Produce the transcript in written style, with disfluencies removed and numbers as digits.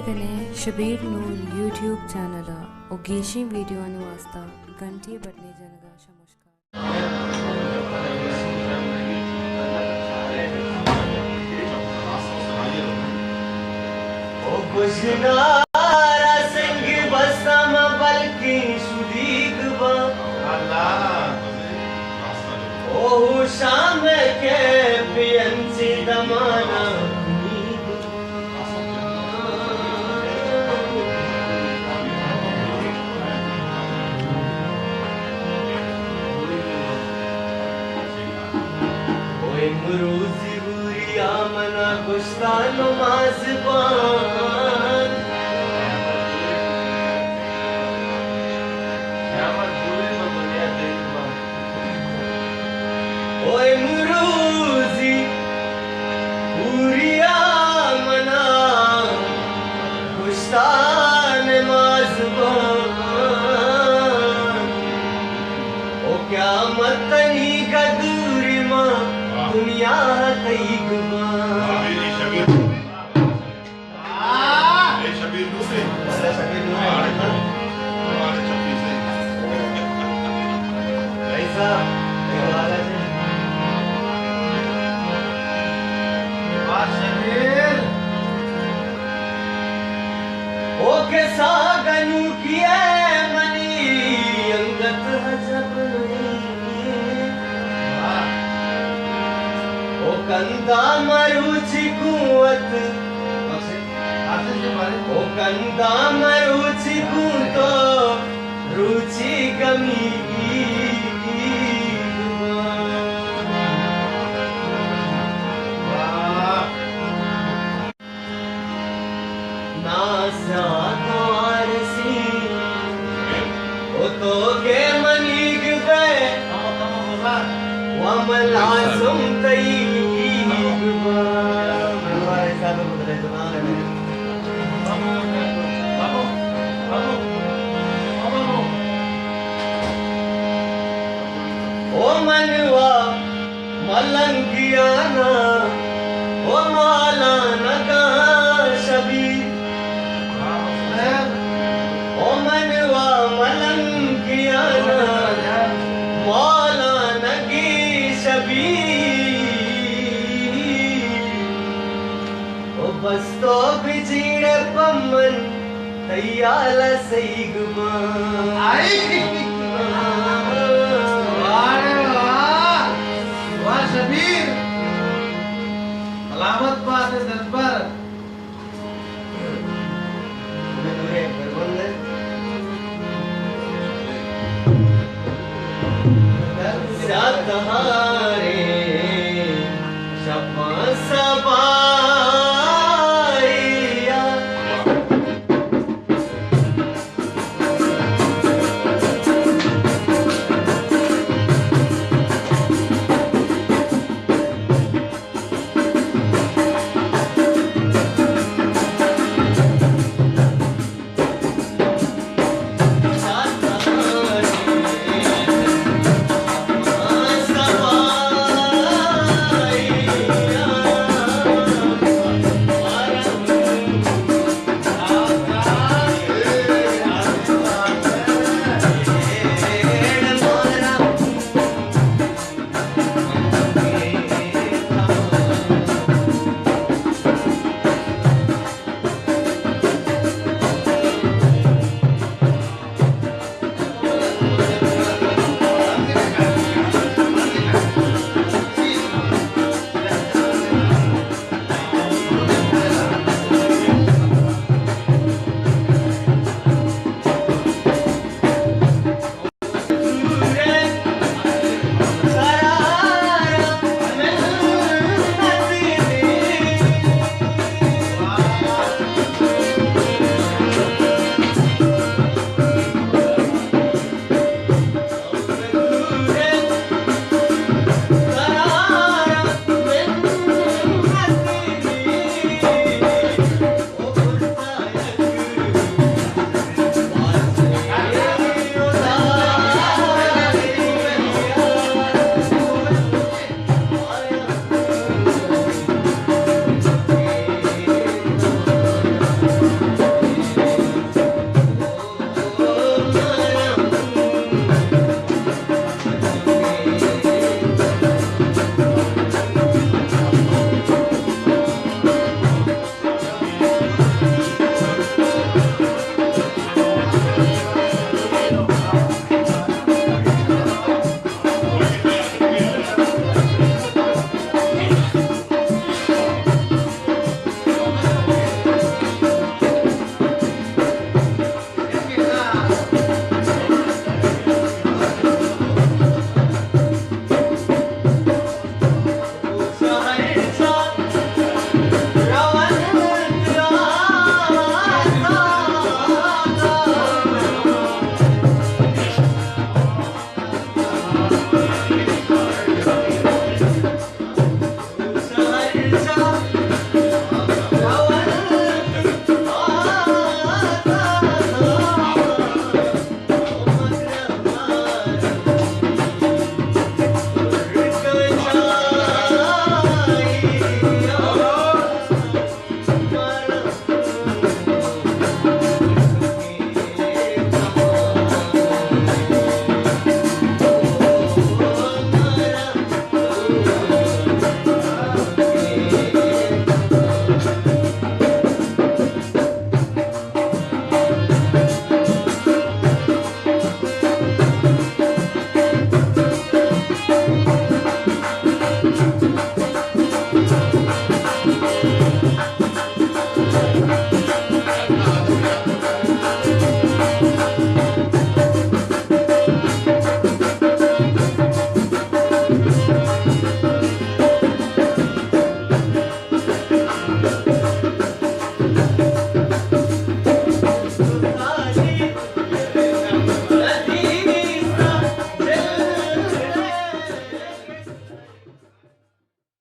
कने शबीर नूर YouTube channel और गेशी video आने वास्ता घंटी बटने जनगा नमस्कार। ओ गुजनारा संग बसम बल्कि सुदीक बा ओ शाम के पियंसी दमाना रोजी बुरी आमना गुस्तान माज़बान ओए मुरूजी बुरी आमना गुस्तान माज़बान ओ क्या मतनी गदूरी माँ दुनिया तईक शबीर नूर से शबीर नूर हमारे चप्पी से ऐसा वाला से शबीर ओ के सागनु किए मनी अंगत हजब कंदा मरुचि कुवत ओ कंदा मरुचि कुतो रुचि गमी ना साधार सी ओ तो के मनीग गए वमलाजुम तई ओ मनवा मलंगियाना ओ माला नगा शबीर ओ मनवा मलंगियाना माला नगी शबीर ओ बस तो बिजीड़े पम्मन तैयाल सईगमा शबीर अलामत पास दरबार साथ